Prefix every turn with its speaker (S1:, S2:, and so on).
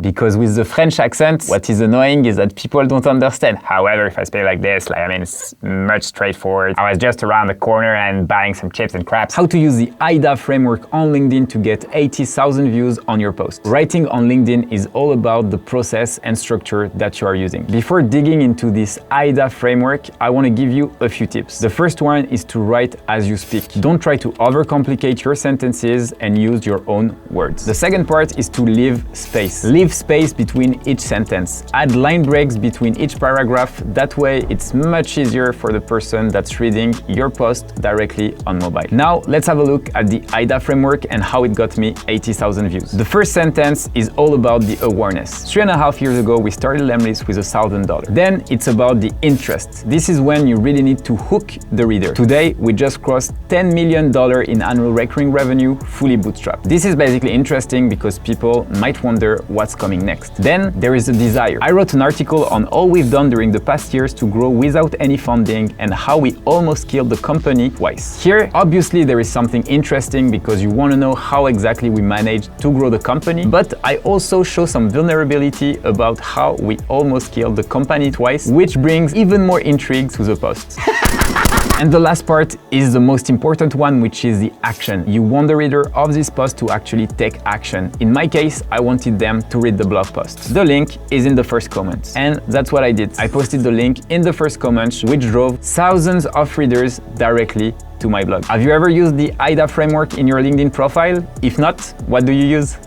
S1: Because with the French accent, what is annoying is that people don't understand. However, if I speak like this, it's much straightforward. I was just around the corner and buying some chips and crabs. How to use the AIDA framework on LinkedIn to get 80,000 views on your post. Writing on LinkedIn is all about the process and structure that you are using. Before digging into this AIDA framework, I want to give you a few tips. The first one is to write as you speak. Don't try to overcomplicate your sentences and use your own words. The second part is to leave space. Leave space between each sentence. Add line breaks between each paragraph. That way it's much easier for the person that's reading your post directly on mobile. Now let's have a look at the AIDA framework and how it got me 80,000 views. The first sentence is all about the awareness. 3.5 years ago we started lemlist with $1,000. Then it's about the interest. This is when you really need to hook the reader. Today we just crossed $10 million in annual recurring revenue, fully bootstrapped. This is basically interesting because people might wonder what's coming next. Then there is a desire. I wrote an article on all we've done during the past years to grow without any funding and how we almost killed the company twice. Here, obviously there is something interesting because you want to know how exactly we managed to grow the company, but I also show some vulnerability about how we almost killed the company twice, which brings even more intrigue to the post. And the last part is the most important one, which is the action. You want the reader of this post to actually take action. In my case, I wanted them to read the blog post. The link is in the first comments. And that's what I did. I posted the link in the first comments, which drove thousands of readers directly to my blog. Have you ever used the AIDA framework in your LinkedIn profile? If not, what do you use?